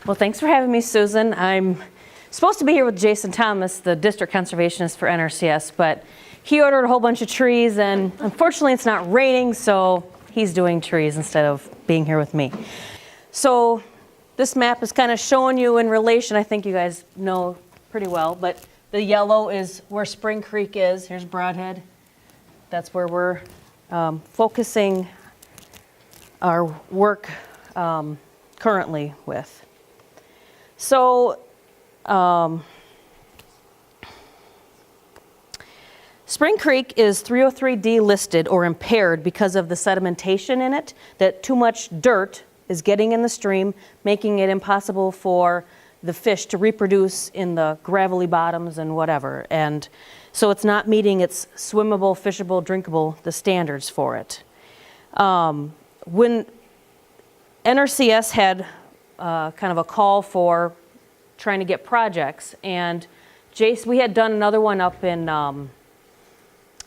Well, thanks for having me, Susan. I'm supposed to be here with Jason Thomas, the district conservationist for NRCS, but he ordered a whole bunch of trees, and unfortunately it's not raining, so he's doing trees instead of being here with me. So this map is kind of showing you in relation, I think you guys know pretty well, but the yellow is where Spring Creek is. Here's Broadhead. That's where we're focusing our work currently with. So Spring Creek is 303D listed or impaired because of the sedimentation in it, that too much dirt is getting in the stream, making it impossible for the fish to reproduce in the gravelly bottoms and whatever. And so it's not meeting its swimmable, fishable, drinkable, the standards for it. When NRCS had kind of a call for trying to get projects, and Jace, we had done another one up in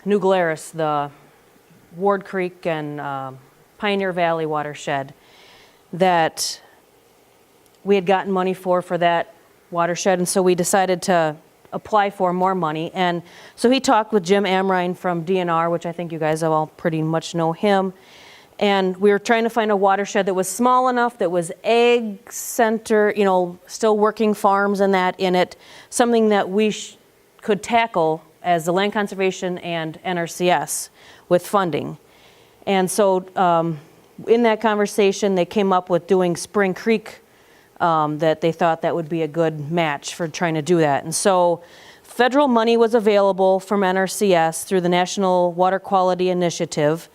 New Glarus, the Ward Creek and Pioneer Valley watershed, that we had gotten money for that watershed, and so we decided to apply for more money. And so he talked with Jim Amrine from DNR, which I think you guys all pretty much know him, and we were trying to find a watershed that was small enough, that was egg center, you know, still working farms and that in it, something that we could tackle as the Land Conservation and NRCS with funding. And so in that conversation, they came up with doing Spring Creek, that they thought that would be a good match for trying to do that. And so federal money was available from NRCS through the National Water Quality Initiative.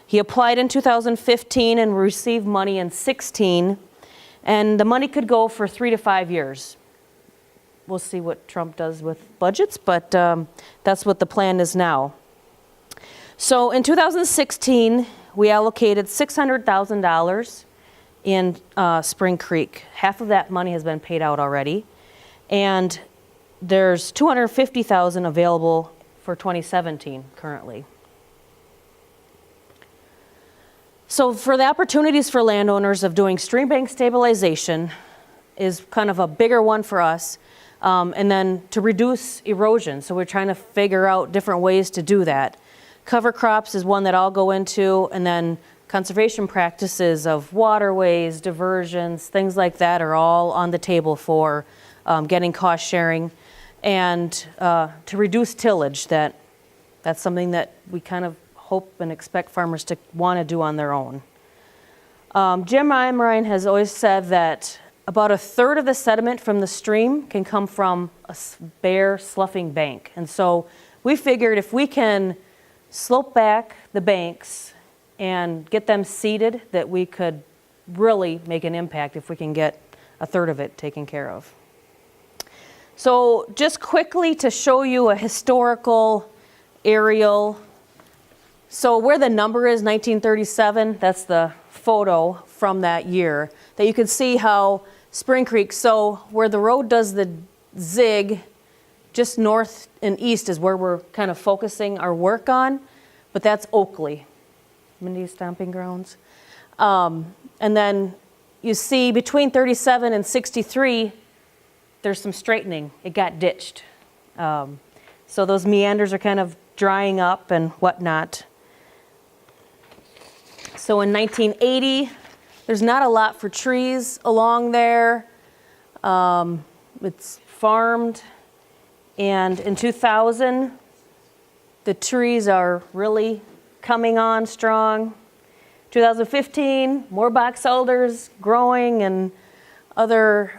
He applied in 2015 and received money in 16, and the money could go for 3 to 5 years. We'll see what Trump does with budgets, but that's what the plan is now. So in 2016, we allocated $600,000 in Spring Creek. Half of that money has been paid out already, and there's $250,000 available for 2017 currently. So for the opportunities for landowners of doing stream bank stabilization is kind of a bigger one for us, and then to reduce erosion. So we're trying to figure out different ways to do that. Cover crops is one that I'll go into, and then conservation practices of waterways, diversions, things like that are all on the table for getting cost sharing, and to reduce tillage. That's something that we kind of hope and expect farmers to want to do on their own. Jim Imrine has always said that about 1/3 of the sediment from the stream can come from a bare sloughing bank. And so we figured if we can slope back the banks and get them seeded, that we could really make an impact if we can get 1/3 of it taken care of. So just quickly to show you a historical aerial. So where the number is, 1937, that's the photo from that year, that you can see how Spring Creek, so where the road does the zig, just north and east is where we're kind of focusing our work on, but that's Oakley, Mindy's stomping grounds. And then you see between 37 and 63, there's some straightening. It got ditched. So those meanders are kind of drying up and whatnot. So in 1980, there's not a lot for trees along there. It's farmed. And in 2000, the trees are really coming on strong. 2015, more box elders growing, and other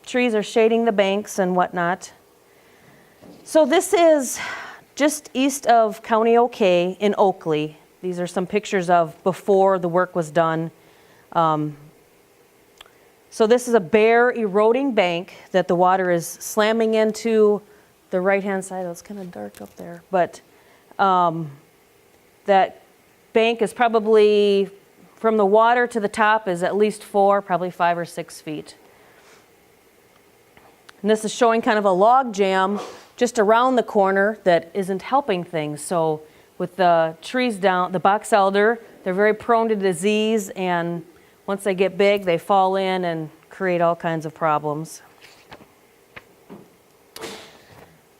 trees are shading the banks and whatnot. So this is just east of County OK in Oakley. These are some pictures of before the work was done. So this is a bare eroding bank that the water is slamming into the right-hand side. Oh, it's kind of dark up there. But that bank is probably, from the water to the top, is at least 4, probably 5 or 6 feet. And this is showing kind of a log jam just around the corner that isn't helping things. So with the trees down, the box elder, they're very prone to disease, and once they get big, they fall in and create all kinds of problems.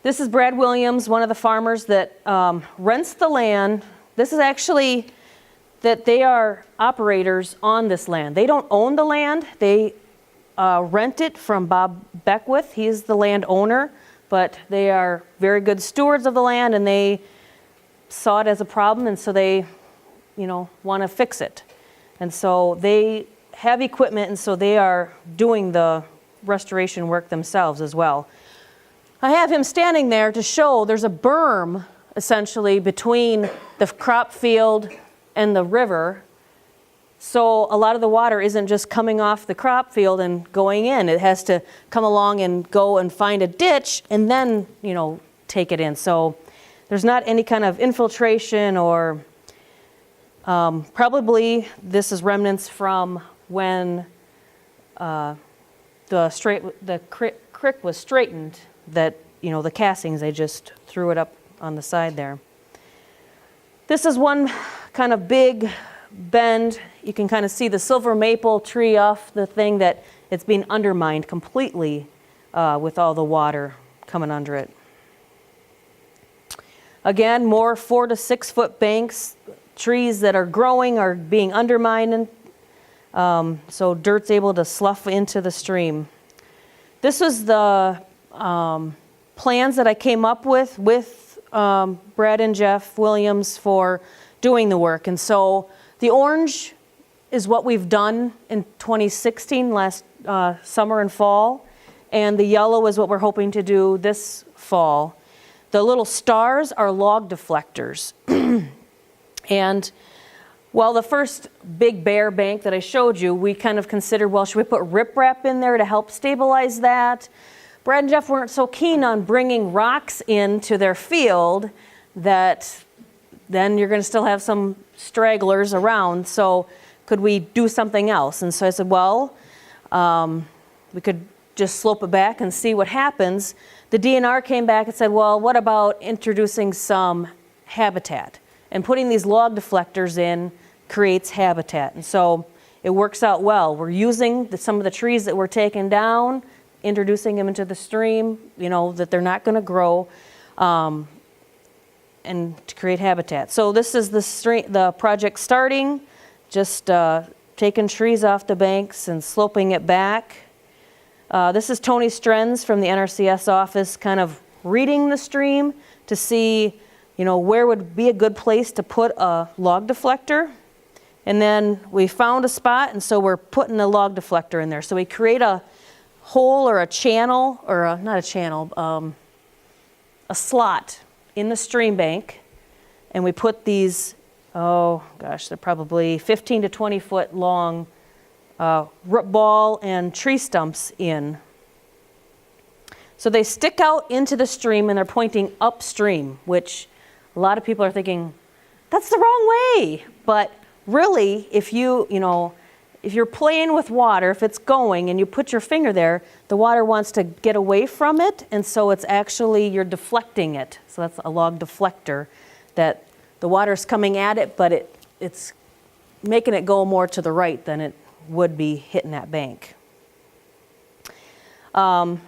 This is Brad Williams, one of the farmers that rents the land. This is actually that they are operators on this land. They don't own the land. They rent it from Bob Beckwith. He's the landowner, but they are very good stewards of the land, and they saw it as a problem, and so they, want to fix it. And so they have equipment, and so they are doing the restoration work themselves as well. I have him standing there to show there's a berm essentially between the crop field and the river. So a lot of the water isn't just coming off the crop field and going in. It has to come along and go and find a ditch and then, take it in. So there's not any kind of infiltration or probably this is remnants from when the creek was straightened, that, the castings, they just threw it up on the side there. This is one kind of big bend. You can kind of see the silver maple tree off the thing, that it's being undermined completely with all the water coming under it. Again, more 4 to 6 foot banks. Trees that are growing are being undermined, and so dirt's able to slough into the stream. This was the plans that I came up with Brad and Jeff Williams for doing the work. And so the orange is what we've done in 2016, last summer and fall, and the yellow is what we're hoping to do this fall. The little stars are log deflectors. And well, the first big bare bank that I showed you, we kind of considered, well, should we put riprap in there to help stabilize that? Brad and Jeff weren't so keen on bringing rocks into their field, that then you're going to still have some stragglers around. So could we do something else? And so I said, well, we could just slope it back and see what happens. The DNR came back and said, well, what about introducing some habitat? And putting these log deflectors in creates habitat. And so it works out well. We're using some of the trees that were taken down, introducing them into the stream, that they're not going to grow, and to create habitat. So this is the project starting, just taking trees off the banks and sloping it back. This is Tony Strenz from the NRCS office, kind of reading the stream to see where would be a good place to put a log deflector. And then we found a spot, and so we're putting a log deflector in there. So we create a hole or a channel, or not a channel, a slot in the stream bank, and we put these, they're probably 15 to 20 foot long root ball and tree stumps in. So they stick out into the stream and they're pointing upstream, which a lot of people are thinking, that's the wrong way. But really, if you're playing with water, if it's going and you put your finger there, the water wants to get away from it, and so it's actually, you're deflecting it. So that's a log deflector, that the water's coming at it, but it's making it go more to the right than it would be hitting that bank.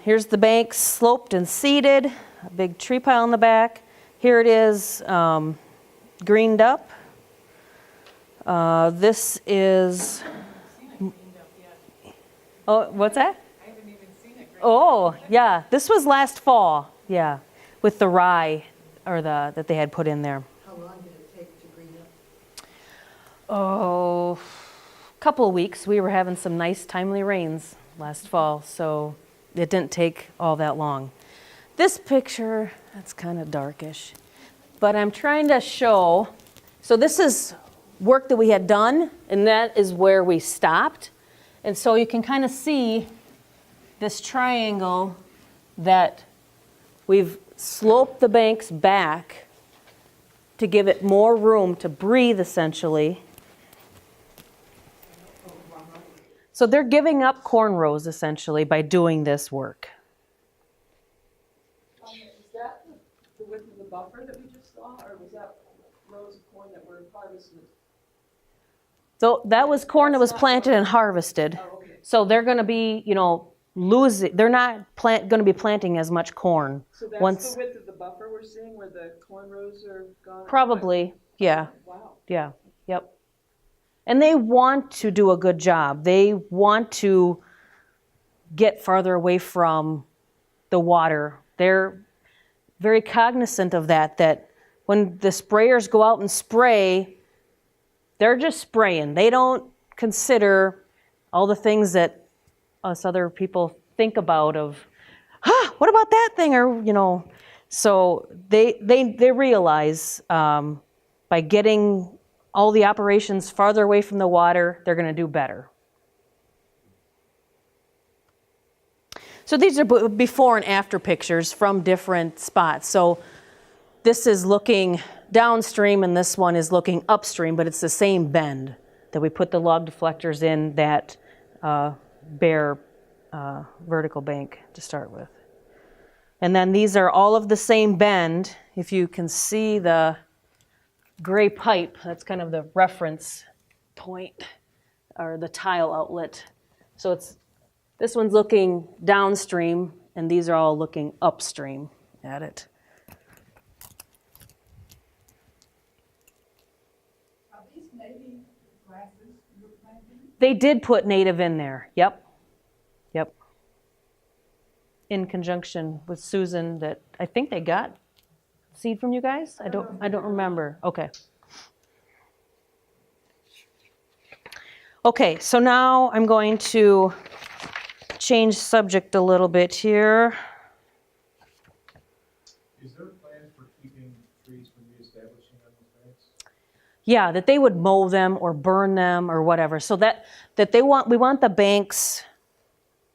Here's the bank sloped and seeded, a big tree pile in the back. Here it is greened up. This is... Oh, what's that? I haven't even seen it. Oh, yeah. This was last fall, yeah, with the rye that they had put in there. How long did it take to green up? Oh, a couple of weeks. We were having some nice timely rains last fall, so it didn't take all that long. This picture, that's kind of darkish, but I'm trying to show, so this is work that we had done, and that is where we stopped. And so you can kind of see this triangle that we've sloped the banks back to give it more room to breathe, essentially. So they're giving up corn rows, essentially, by doing this work. Is that the width of the buffer that we just saw, or was that rows of corn that were harvested? So that was corn that was planted and harvested. Oh, okay. So they're going to be, losing, they're not going to be planting as much corn. So that's once, the width of the buffer we're seeing where the corn rows are gone? probably, yeah, Wow. yeah, yep. And they want to do a good job. They want to get farther away from the water. They're very cognizant of that when the sprayers go out and spray, they're just spraying. They don't consider all the things that us other people think about of, what about that thing? Or, so they realize by getting all the operations farther away from the water, they're going to do better. So these are before and after pictures from different spots. So this is looking downstream and this one is looking upstream, but it's the same bend that we put the log deflectors in that bare vertical bank to start with. And then these are all of the same bend. If you can see the gray pipe, that's kind of the reference point or the tile outlet. So this one's looking downstream and these are all looking upstream at it. Are these native grasses you're planting? They did put native in there. Yep. In conjunction with Susan, that I think they got seed from you guys. I don't remember. Okay. Okay. So now I'm going to change subject a little bit here. Is there a plan for keeping trees from reestablishing on those banks? Yeah, that they would mow them or burn them or whatever. So that we want the banks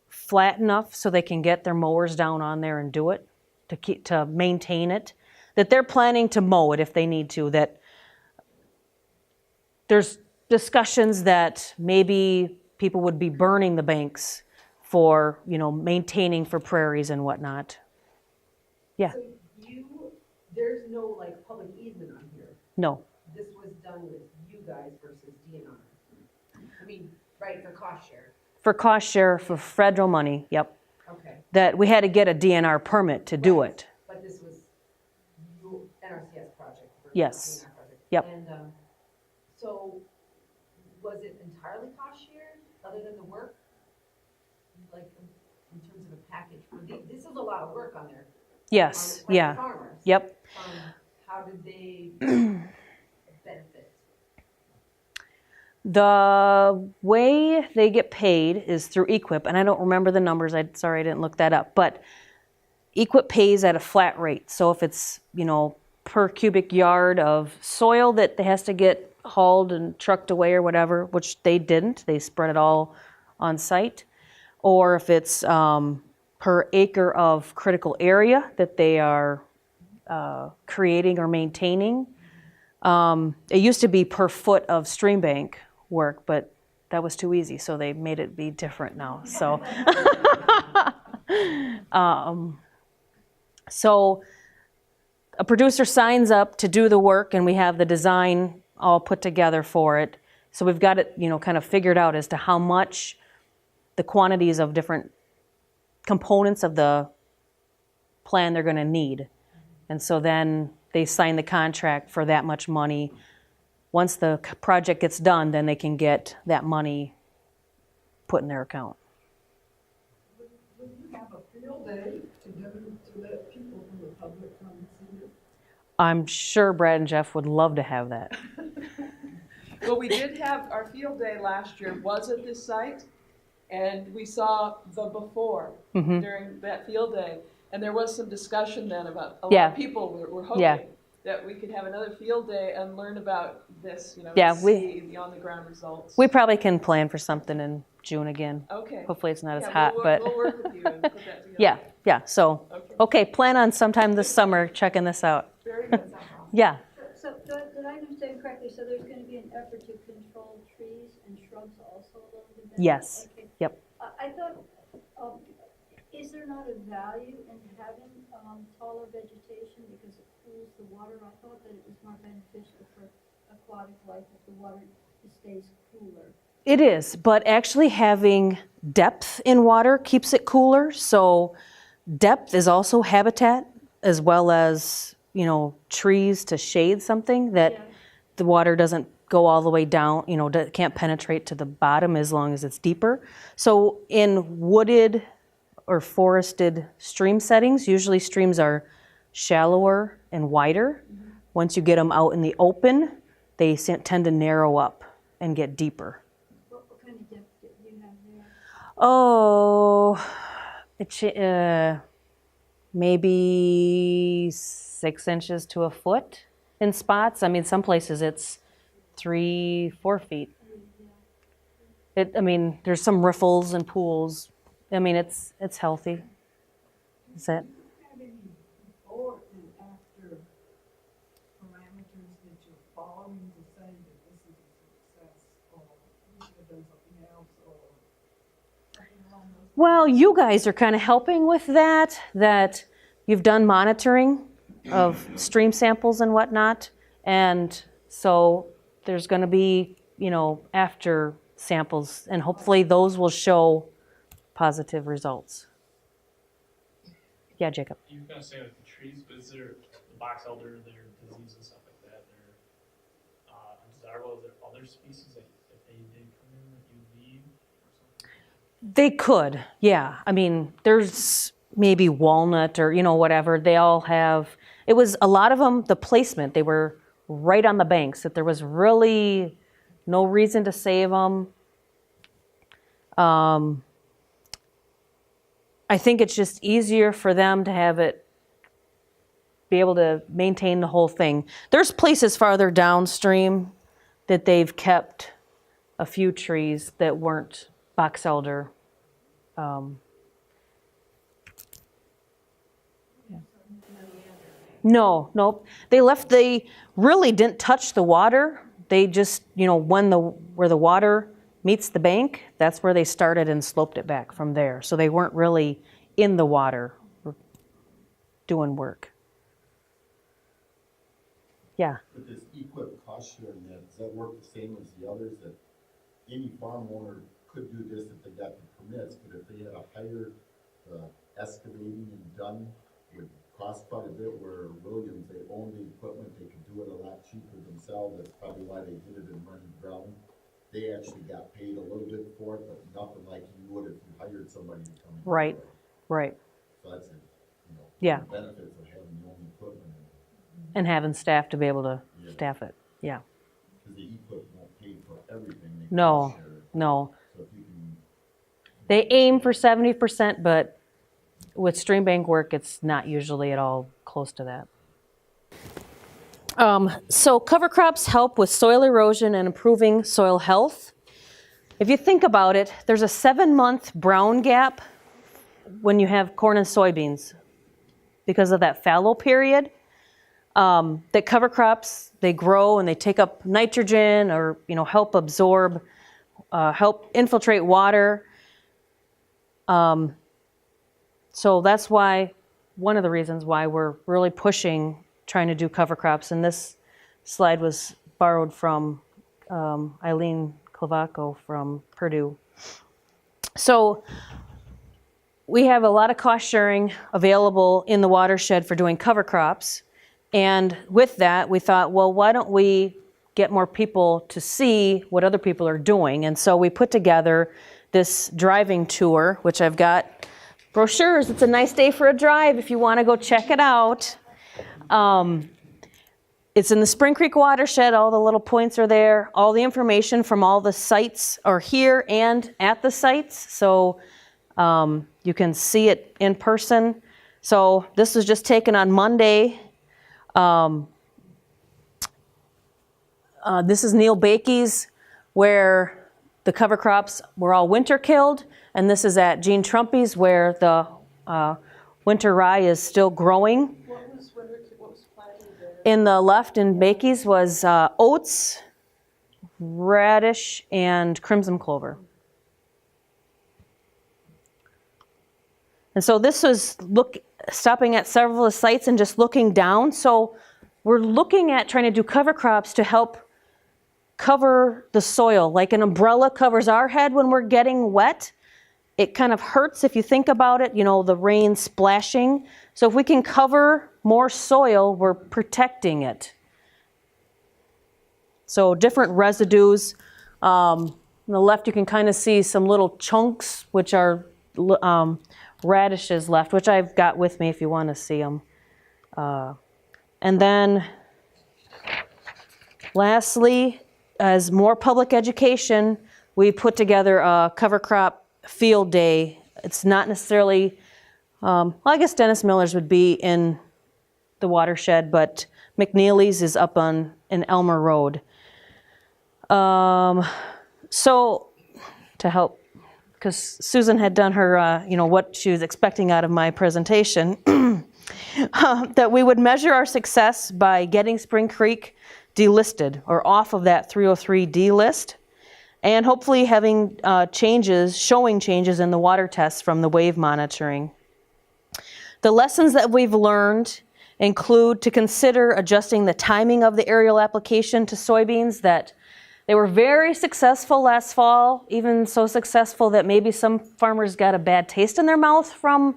flat enough so they can get their mowers down on there and do it to maintain it. That they're planning to mow it if they need to. That there's discussions that maybe people would be burning the banks for maintaining for prairies and whatnot. Yeah. So there's no like public easement on here. No. This was done with you guys versus DNR. I mean, right, for cost share. For cost share for federal money. Yep. Okay. That we had to get a DNR permit to do it. But this was your NRCS project versus Yes. DNR project. Yep. And so was it entirely cost shared other than the work? Like in terms of a package for this is a lot of work on there. Yes. On Yeah. farmers. Yep. How did they benefit? The way they get paid is through EQIP, and I don't remember the numbers. Sorry, I didn't look that up. But EQIP pays at a flat rate. So if it's per cubic yard of soil that has to get hauled and trucked away or whatever, which they didn't, they spread it all on site, or if it's per acre of critical area that they are creating or maintaining. It used to be per foot of stream bank work, but that was too easy, so they made it be different now. So, so a producer signs up to do the work, and we have the design all put together for it. So we've got it, kind of figured out as to how much the quantities of different components of the plan they're going to need. And so then they sign the contract for that much money. Once the project gets done, then they can get that money put in their account. Would you have a field day to let people from the public come and see it? I'm sure Brad and Jeff would love to have that. Well, we did have, our field day last year was at this site, and we saw the before during that field day. And there was some discussion then about a lot of people were hoping that we could have another field day and learn about this, see the on-the-ground results. We probably can plan for something in June again. Okay. Hopefully it's not as hot, we'll, but we'll work with you and put that together. yeah. So, okay, plan on sometime this summer checking this out. Very good. Yeah. So did I understand correctly? So there's going to be an effort to control trees and shrubs also along the bank? Yes. Okay. Yep. I thought, is there not a value in having taller vegetation because it cools the water? I thought that it was more beneficial for aquatic life if the water stays cooler. It is, but actually having depth in water keeps it cooler. So depth is also habitat, as well as, you know, trees to shade something that the water doesn't go all the way down, you know, can't penetrate to the bottom as long as it's deeper. So in wooded or forested stream settings, usually streams are shallower and wider. Once you get them out in the open, they tend to narrow up and get deeper. What kind of depth do you have there? Oh, maybe 6 inches to a foot in spots. I mean, some places it's 3-4 feet. I mean, there's some riffles and pools. I mean, it's healthy. Is that? Have any before and after parameters that you're following to say that this is a success, or we should have done something else, or something along those lines? Well, you guys are kind of helping with that you've done monitoring of stream samples and whatnot. And so there's going to be, you know, after samples, and hopefully those will show positive results. Yeah, Jacob. You were gonna say with the trees, but is there the box elder, their disease and stuff like that, they're undesirable? Is there other species that if they did come in that you leave or something? They could, yeah. I mean, there's maybe walnut or, you know, whatever. They all have, it was a lot of them, the placement, they were right on the banks, that there was really no reason to save them. I think it's just easier for them to have it, be able to maintain the whole thing. There's places farther downstream that they've kept a few trees that weren't box elder. No, nope. They really didn't touch the water. They just, you know, where the water meets the bank, that's where they started and sloped it back from there. So they weren't really in the water doing work. Yeah. With this equip cost sharing, does that work the same as the others, that any farm owner could do this if they got the permits, but if they had to hire excavating and done, would cost quite a bit, where Williams, they own the equipment, they could do it a lot cheaper themselves. That's probably why they did it in running ground. They actually got paid a little bit for it, but nothing like you would if you hired somebody to come in. Right, right. So that's it, Yeah. the benefits of having your own equipment. And having staff to be able to staff it. Yeah. Because the equipment won't pay for everything. They No, cost share it. no. So if you can, They aim for 70%, but with stream bank work, it's not usually at all close to that. So cover crops help with soil erosion and improving soil health. If you think about it, there's a 7-month brown gap when you have corn and soybeans because of that fallow period. That cover crops, they grow and they take up nitrogen, or, you know, help absorb, help infiltrate water. So that's why, one of the reasons why we're really pushing trying to do cover crops. And this slide was borrowed from Eileen Clavacco from Purdue. So we have a lot of cost sharing available in the watershed for doing cover crops. And with that, we thought, well, why don't we get more people to see what other people are doing? And so we put together this driving tour, which I've got brochures. It's a nice day for a drive if you want to go check it out. It's in the Spring Creek watershed. All the little points are there. All the information from all the sites are here and at the sites, so you can see it in person. So this was just taken on Monday. This is Neil Bakey's, where the cover crops were all winter killed, and this is at Gene Trumpy's, where the winter rye is still growing. What was planted there? In the left in Bakey's was oats, radish, and crimson clover. And so this was stopping at several of the sites and just looking down. So we're looking at trying to do cover crops to help cover the soil, like an umbrella covers our head when we're getting wet. It kind of hurts if you think about it, you know, the rain splashing. So if we can cover more soil, we're protecting it. So different residues. On the left, you can kind of see some little chunks, which are radishes left, which I've got with me if you want to see them. And then lastly, as more public education, we put together a cover crop field day. It's not necessarily, well, I guess Dennis Miller's would be in the Watershed, but McNeely's is up in Elmer Road. So to help, because Susan had done her, you know, what she was expecting out of my presentation, that we would measure our success by getting Spring Creek delisted or off of that 303D list, and hopefully having showing changes in the water tests from the wave monitoring. The lessons that we've learned include to consider adjusting the timing of the aerial application to soybeans, that they were very successful last fall, even so successful that maybe some farmers got a bad taste in their mouth from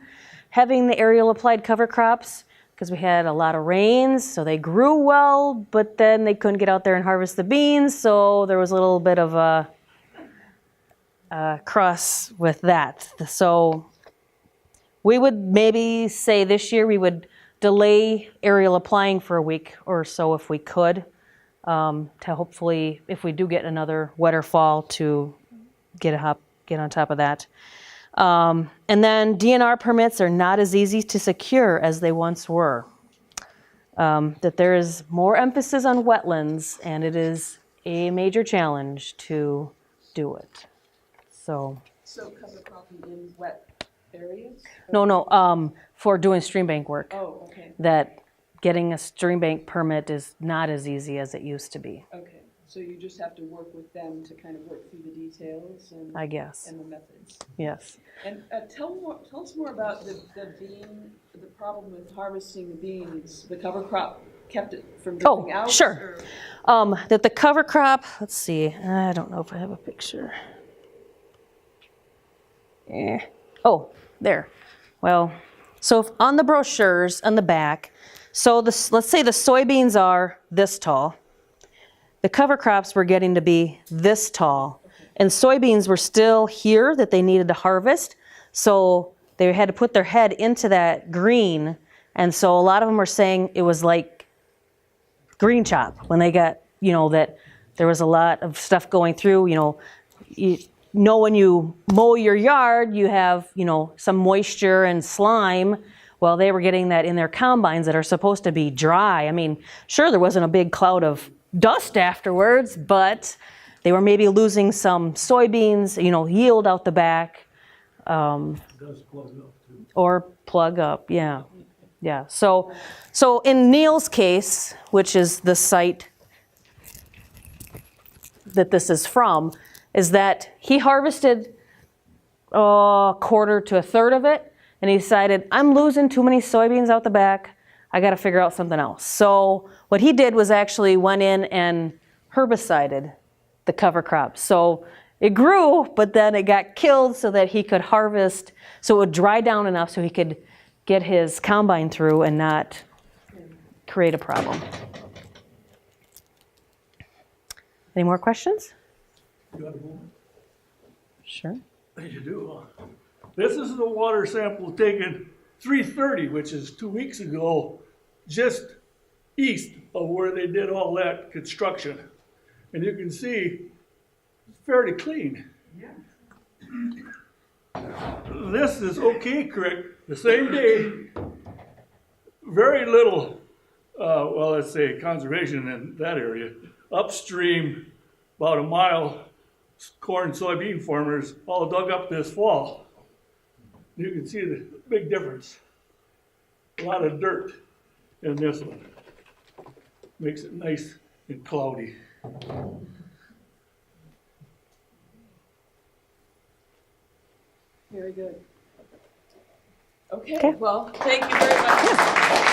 having the aerial applied cover crops, because we had a lot of rains, so they grew well, but then they couldn't get out there and harvest the beans, so there was a little bit of a cross with that. So we would maybe say this year we would delay aerial applying for a week or so if we could, to hopefully, if we do get another wetter fall, to get on top of that. And then DNR permits are not as easy to secure as they once were. That there is more emphasis on wetlands, and it is a major challenge to do it. So cover cropping in wet areas? no, for doing stream bank work. Oh, okay. That getting a stream bank permit is not as easy as it used to be, Okay, so you just have to work with them to kind of work through the details and, I guess. and the methods. Yes. And tell us more about the problem with harvesting the beans. The cover crop kept it from dripping out? Sure. Or? That the cover crop, let's see, I don't know if I have a picture. Oh, there. Well, so on the brochures on the back, so let's say the soybeans are this tall. The cover crops were getting to be this tall. And soybeans were still here that they needed to harvest. So they had to put their head into that green. And so a lot of them were saying it was like green chop when they got, you know, that there was a lot of stuff going through, you know, when you mow your yard, you have, you know, some moisture and slime. Well, they were getting that in their combines that are supposed to be dry. I mean, sure, there wasn't a big cloud of dust afterwards, but they were maybe losing some soybeans, you know, yield out the back. It does plug up too. Or plug up, yeah. Yeah. So in Neil's case, which is the site that this is from, is that he harvested a quarter to a third of it, and he decided, I'm losing too many soybeans out the back. I got to figure out something else. So what he did was actually went in and herbicided the cover crop. So it grew, but then it got killed so that he could harvest, so it would dry down enough so he could get his combine through and not create a problem. Any more questions? You got a moment? Sure. You do. This is the water sample taken 3:30, which is 2 weeks ago, just east of where they did all that construction. And you can see it's fairly clean. This is OK Creek, the same day, very little, well, let's say conservation in that area. Upstream, about a mile, corn, soybean farmers all dug up this fall. You can see the big difference. A lot of dirt in this one. Makes it nice and cloudy. Very good. Okay, well, thank you very much.